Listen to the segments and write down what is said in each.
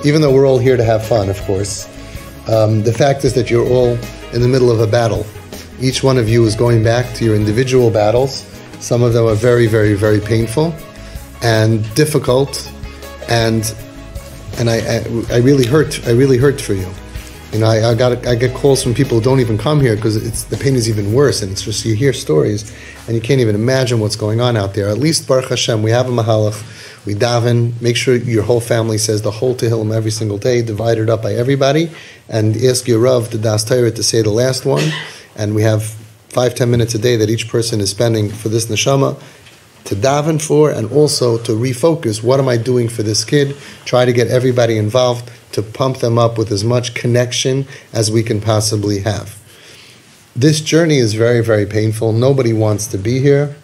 even though we're all here to have fun, of course, the fact is that you're all in the middle of a battle. Each one of you is going back to your individual battles. Some of them are very, very, very painful and difficult, and I really hurt. I really hurt for you. You know, I get calls from people who don't even come here because the pain is even worse, and it's just you hear stories and you can't even imagine what's going on out there. At least Baruch Hashem, we have a mahalach. We daven. Make sure your whole family says the whole Tehillim every single day, divided up by everybody, and ask your Rav, the Das Torah, to say the last one. And we have 5-10 minutes a day that each person is spending for this neshama to daven for, and also to refocus. What am I doing for this kid? Try to get everybody involved to pump them up with as much connection as we can possibly have. This journey is very, very painful. Nobody wants to be here.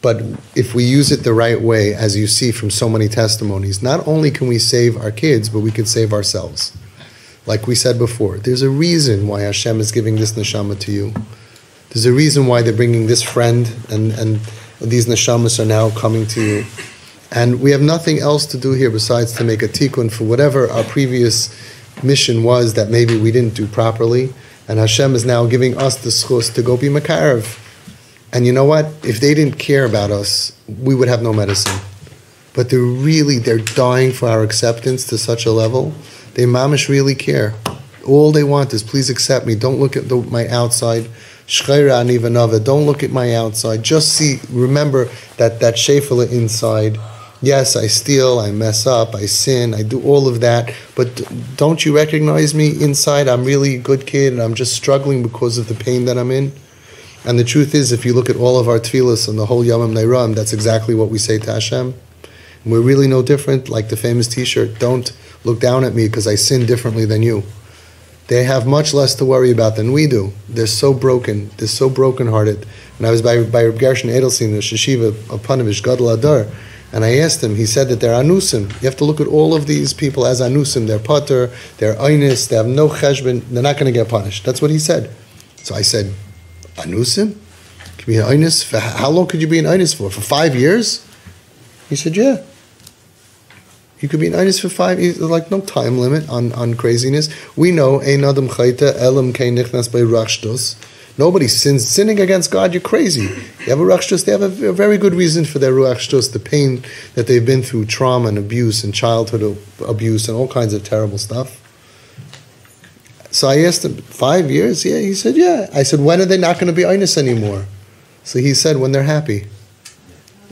But if we use it the right way, as you see from so many testimonies, not only can we save our kids, but we can save ourselves. Like we said before, there's a reason why Hashem is giving this neshama to you. There's a reason why they're bringing this friend, and these neshamas are now coming to you. And we have nothing else to do here besides to make a tikkun for whatever our previous mission was that maybe we didn't do properly. And Hashem is now giving us the schus to go be makarev. And you know what? If they didn't care about us, we would have no medicine. But they're dying for our acceptance to such a level. They mamish really care. All they want is, please accept me. Don't look at my outside. Shcheira anivanava. Don't look at my outside. Just remember that shefala inside. Yes, I steal, I mess up, I sin, I do all of that. But don't you recognize me inside? I'm really a good kid, and I'm just struggling because of the pain that I'm in. And the truth is, if you look at all of our tefillas and the whole Yomim Neiram, that's exactly what we say to Hashem. And we're really no different, like the famous t-shirt, don't look down at me because I sin differently than you. They have much less to worry about than we do. They're so broken. They're so brokenhearted. And I was by Reb Gershon Edelstein, the Sheshiva of Panovich, Gadol Adar, and I asked him, he said that they're anusim. You have to look at all of these people as anusim. They're pater, they're einis, they have no cheshbon, they're not going to get punished. That's what he said. So I said, anusim? Can be an einis? For how long could you be an einis for? For 5 years? He said, yeah. You could be an einis for 5 years. Like no time limit on craziness. We know, ein adam chayta elam kein nichnas bei rachshtos. Nobody sins. Sinning against God, you're crazy. You have a ruach shtus, they have a very good reason for their ruach shtus, the pain that they've been through, trauma and abuse and childhood abuse and all kinds of terrible stuff. So I asked him, 5 years? Yeah, he said, yeah. I said, when are they not going to be einis anymore? So he said, when they're happy.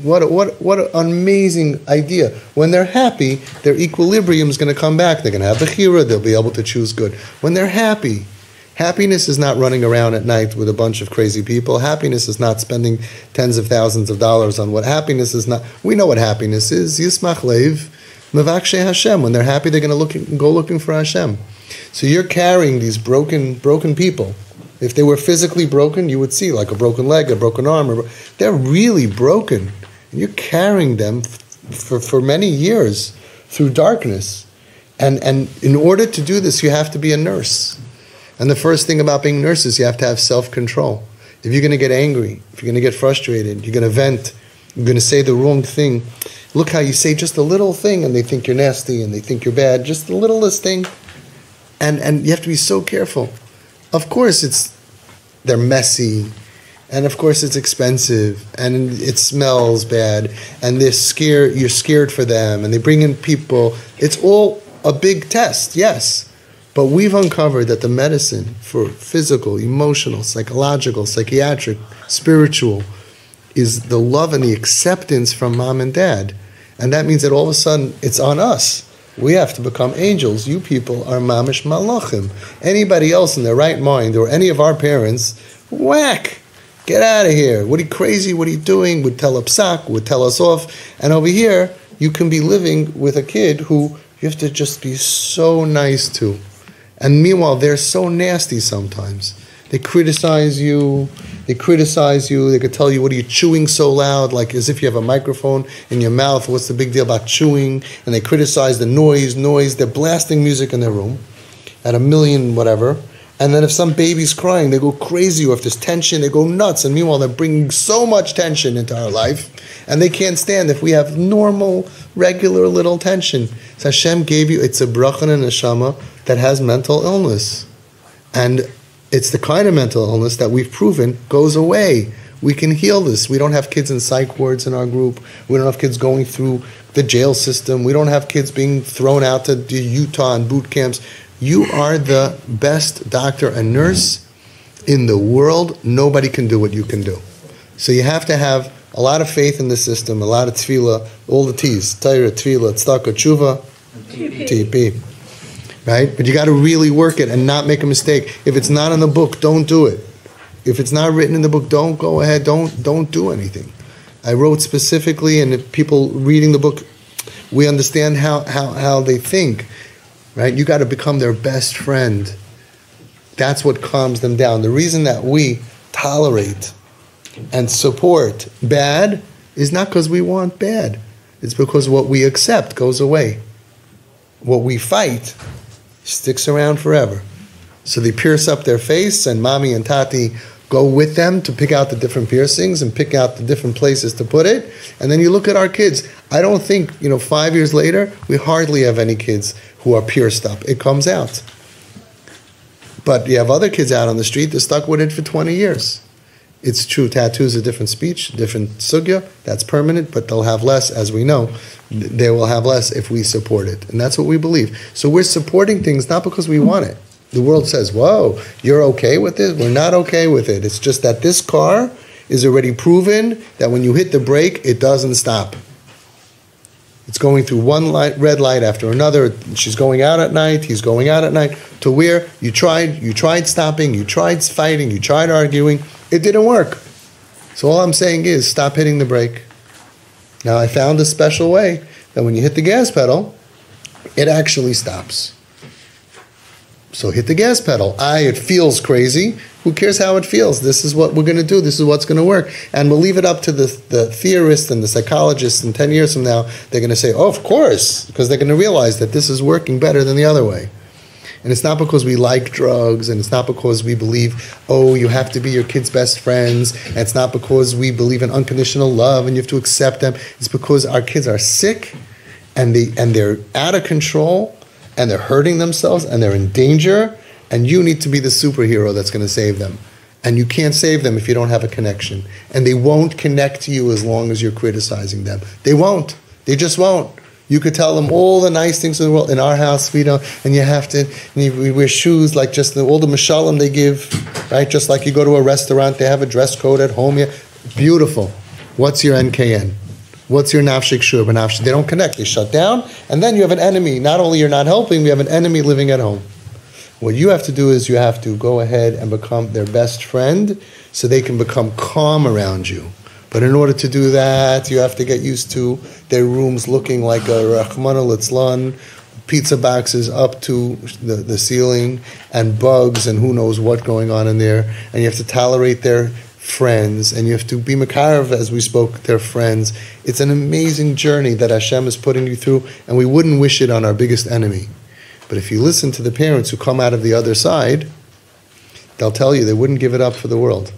What an amazing idea. When they're happy, their equilibrium is going to come back. They're going to have bechira, they'll be able to choose good. When they're happy, happiness is not running around at night with a bunch of crazy people. Happiness is not spending tens of thousands of dollars on what happiness is not. We know what happiness is. Yismach leiv, mevakshe Hashem. When they're happy, they're going to go looking for Hashem. So you're carrying these broken people. If they were physically broken, you would see like a broken leg, a broken arm. They're really broken. And you're carrying them for many years through darkness. And in order to do this, you have to be a nurse. And the first thing about being nurses, you have to have self-control. If you're going to get angry, if you're going to get frustrated, you're going to vent, you're going to say the wrong thing, look how you say just a little thing and they think you're nasty and they think you're bad, just the littlest thing. And you have to be so careful. Of course, they're messy, and of course it's expensive, and it smells bad, and you're scared for them, and they bring in people. It's all a big test, yes. But we've uncovered that the medicine for physical, emotional, psychological, psychiatric, spiritual, is the love and the acceptance from mom and dad. And that means that all of a sudden it's on us. We have to become angels. You people are mamish malachim. Anybody else in their right mind, or any of our parents, whack, get out of here. What are you crazy? What are you doing? Would tell a psak, would tell us off. And over here, you can be living with a kid who you have to just be so nice to. And meanwhile, they're so nasty sometimes. They criticize you. They could tell you, what are you chewing so loud? Like as if you have a microphone in your mouth. What's the big deal about chewing? And they criticize the noise. They're blasting music in their room at 1 million whatever. And then if some baby's crying, they go crazy, or if there's tension, they go nuts. And meanwhile, they're bringing so much tension into our life, and they can't stand if we have normal, regular little tension. So Hashem gave you, it's a bracha and a neshama that has mental illness. And it's the kind of mental illness that we've proven goes away. We can heal this. We don't have kids in psych wards in our group. We don't have kids going through the jail system. We don't have kids being thrown out to Utah and boot camps. You are the best doctor and nurse in the world. Nobody can do what you can do. So you have to have a lot of faith in the system, a lot of tefillah, all the T's, Torah, tefillah, tzedakah, tshuva, TP. Right? But you got to really work it and not make a mistake. If it's not in the book, don't do it. If it's not written in the book, don't go ahead, don't do anything. I wrote specifically, and if people reading the book, we understand how they think. Right? You got to become their best friend. That's what calms them down. The reason that we tolerate and support bad is not because we want bad. It's because what we accept goes away. What we fight sticks around forever. So they pierce up their face, and mommy and tati go with them to pick out the different piercings and pick out the different places to put it. And then you look at our kids. I don't think, 5 years later, we hardly have any kids who are pierced up. It comes out. But you have other kids out on the street, they're stuck with it for 20 years. It's true, tattoos are different speech, different sugya, that's permanent, but they'll have less, as we know. They will have less if we support it. And that's what we believe. So we're supporting things not because we want it. The world says, whoa, you're okay with it? We're not okay with it. It's just that this car is already proven that when you hit the brake, it doesn't stop. It's going through one red light after another. She's going out at night, he's going out at night, to where you tried stopping, you tried fighting, you tried arguing. It didn't work. So all I'm saying is stop hitting the brake. Now I found a special way that when you hit the gas pedal, it actually stops. So hit the gas pedal. It feels crazy. Who cares how it feels? This is what we're going to do. This is what's going to work. And we'll leave it up to the theorists and the psychologists, and 10 years from now, they're going to say, oh, of course, because they're going to realize that this is working better than the other way. And it's not because we like drugs, and it's not because we believe, you have to be your kid's best friends, and it's not because we believe in unconditional love and you have to accept them. It's because our kids are sick, and they're out of control, and they're hurting themselves, and they're in danger, and you need to be the superhero that's going to save them. And you can't save them if you don't have a connection. And they won't connect to you as long as you're criticizing them. They won't. They just won't. You could tell them all the nice things in the world. In our house, we don't, and you have to, we wear shoes like just all the mashalim they give, right? Just like you go to a restaurant, they have a dress code at home. Beautiful. What's your NKN? What's your nafshik shur b'nafshik? They don't connect. They shut down, and then you have an enemy. Not only you're not helping, we have an enemy living at home. What you have to do is you have to go ahead and become their best friend so they can become calm around you. But in order to do that, you have to get used to their rooms looking like a Rahman al-Itzlan, pizza boxes up to the ceiling, and bugs and who knows what going on in there. And you have to tolerate their friends, and you have to be makarev, as we spoke, their friends. It's an amazing journey that Hashem is putting you through, and we wouldn't wish it on our biggest enemy. But if you listen to the parents who come out of the other side, they'll tell you they wouldn't give it up for the world.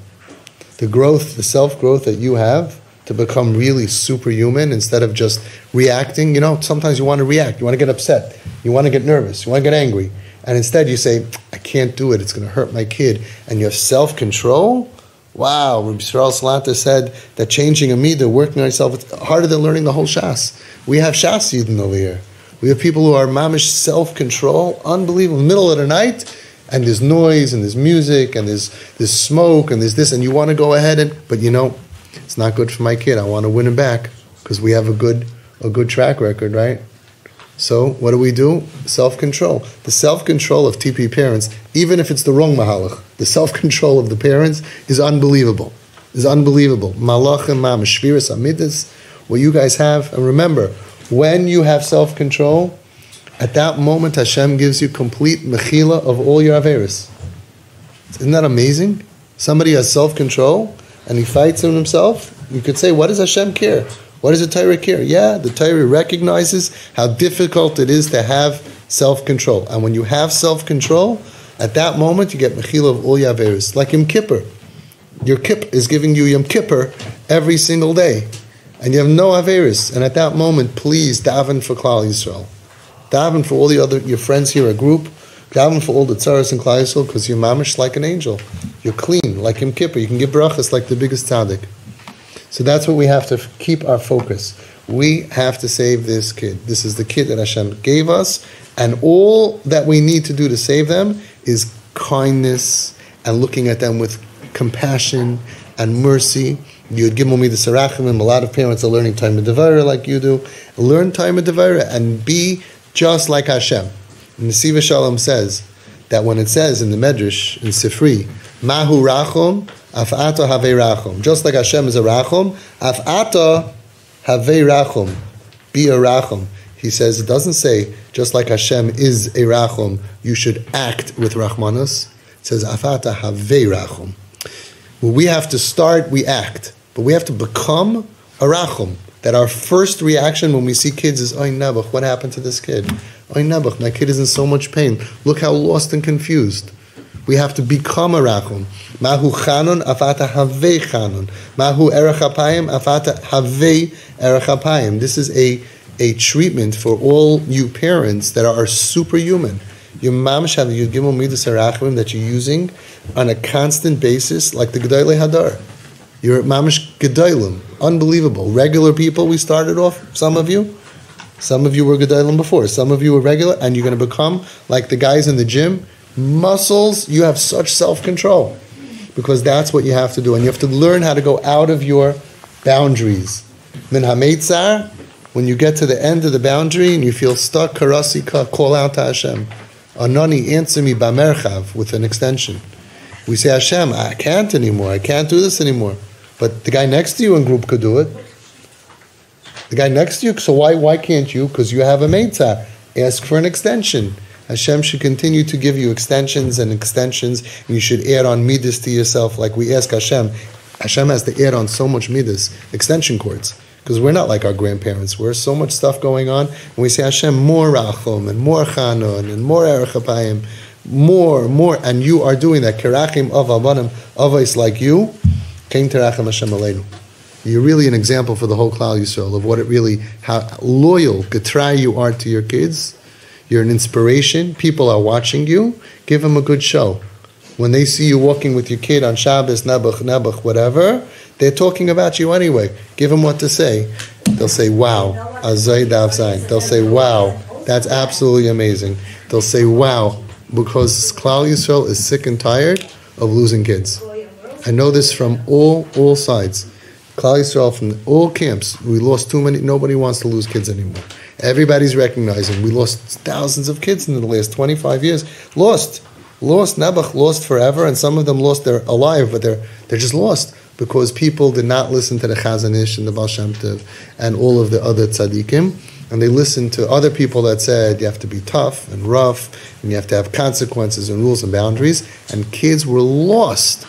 The growth, the self-growth that you have to become really superhuman instead of just reacting. Sometimes you want to react. You want to get upset. You want to get nervous. You want to get angry. And instead you say, I can't do it. It's going to hurt my kid. And you have self-control. Wow, Rabbi Yisrael Salanta said that changing a midah, working on yourself, it's harder than learning the whole Shas. We have Shas Yidden over here. We have people who are mamish self-control, unbelievable. In the middle of the night, and there's noise, and there's music, and there's smoke, and there's this, and you want to go ahead but it's not good for my kid. I want to win him back, because we have a good track record, right? So what do? Self-control. The self-control of TP parents, even if it's the wrong mahalach, the self-control of the parents is unbelievable. Malach and mamish, shviras amidas, what you guys have. And remember, when you have self-control, at that moment Hashem gives you complete mechila of all your averis. Isn't that amazing? Somebody has self-control and he fights in himself. You could say, what does Hashem care? What does the Torah care? Yeah, the Torah recognizes how difficult it is to have self-control. And when you have self-control, At that moment, you get mechila of all your averis. Like Yom Kippur. Your Kipp is giving you Yom Kippur every single day. And you have no averis. And at that moment, please daven for Klal Yisrael. Daven for all your friends here, a group. Daven for all the tzaras in Klal Yisrael, because you're mamish like an angel. You're clean, like Yom Kippur. You can give brachas like the biggest tzaddik. So that's what we have to keep our focus. We have to save this kid. This is the kid that Hashem gave us, and all that we need to do to save them is kindness and looking at them with compassion and mercy. You'd give me the sarachim. A lot of parents are learning Talmud Devorah like you do. Learn Talmud Devorah and be just like Hashem. And the Siva Shalom says that when it says in the Medrash, in Sifri, Mahu Rachum, Af'ata Havei Rachum. Just like Hashem is a Rachum, Af'ata Havei Rachum. Be a Rachum. He says, it doesn't say, just like Hashem is a Rachum, you should act with Rachmanus. It says, Af'ata Havei Rachum. When we have to start, we act. But we have to become a Rachum. That our first reaction when we see kids is, Oy Nebuch, what happened to this kid? Oy Nebuch, my kid is in so much pain. Look how lost and confused. We have to become a Rachum. Mahu Chanun, Afata Havei Chanun. Mahu Erech Apayim, Afata Havei Erech Apayim. This is a treatment for all you parents that are superhuman. Your mamish have the Yud Gimel Midas HaRachmim that you're using on a constant basis, like the Gedolei Hadar. You're mamish Gedolim. Unbelievable. Regular people, we started off, some of you. Some of you were Gedolim before. Some of you were regular, and you're going to become like the guys in the gym. Muscles, you have such self-control. Because that's what you have to do. And you have to learn how to go out of your boundaries. Min ha-meitzar, when you get to the end of the boundary and you feel stuck, karasika, call out to Hashem. Anani, answer me b'merchav, with an extension. We say, Hashem, I can't anymore. I can't do this anymore. But the guy next to you in group could do it. The guy next to you, so why can't you? Because you have a meitzah. Ask for an extension. Hashem should continue to give you extensions, and you should add on midas to yourself. Like we ask Hashem. Hashem has to add on so much midas, extension cords. Because we're not like our grandparents. We're so much stuff going on. And we say, Hashem, more rachom, and more chanun, and more erech apayim, more, and you are doing that. Kerachim of abanim, avos like you, kein terachem Hashem aleinu. You're really an example for the whole Klal Yisrael of what it really, how loyal, getrai you are to your kids. You're an inspiration. People are watching you. Give them a good show. When they see you walking with your kid on Shabbos, Nebuch, whatever, they're talking about you anyway. Give them what to say. They'll say, wow, Azay Dav Zayin. They'll say, wow, that's absolutely amazing. They'll say, wow, because Klal Yisrael is sick and tired of losing kids. I know this from all sides. Klal Yisrael, from all camps, we lost too many. Nobody wants to lose kids anymore. Everybody's recognizing we lost thousands of kids in the last 25 years. Lost, Nebuch lost forever, and some of them lost, they're alive, but they're just lost because people did not listen to the Chazon Ish and the Baal Shem Tov and all of the other tzaddikim, and they listened to other people that said you have to be tough and rough, and you have to have consequences and rules and boundaries, and kids were lost.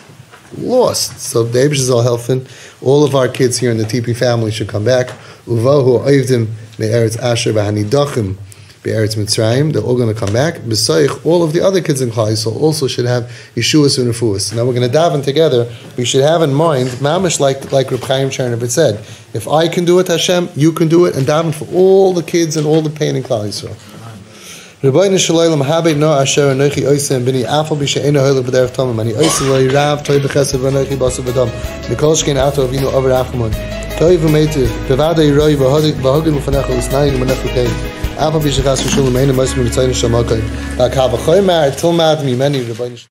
So the Eibush is all helping. All of our kids here in the TP family should come back. Uvahu oivdim me'eretz Asher v'hanidachim be'eretz Mitzrayim. They're all going to come back. B'soich, all of the other kids in Klal Yisrael also should have Yeshuas and Refuas. Now we're going to daven together. We should have in mind, mamish like Reb Chaim Chernovitz said, if I can do it, Hashem, you can do it, and daven for all the kids and all the pain in Klal Yisrael. Rebbeinu Shalom Habei No Asher Anochi Oisem Bini Afal B'She'enu Hoyle B'Derech Tamim Ani Oisem Lo Yirav Toy B'Chesed V'Anochi B'Asu B'Dam Mikol Shkein Ato Avinu Over Achmon Toy V'Meitiv B'Vada Yiroi V'Hogin L'Fanecha L'Snayin L'Manech L'Kein Afal B'Shechas V'Shulam Einu Mosim L'Tzayin Shamakay L'Akav V'Choy Mar Tilmad Mimeni Rebbeinu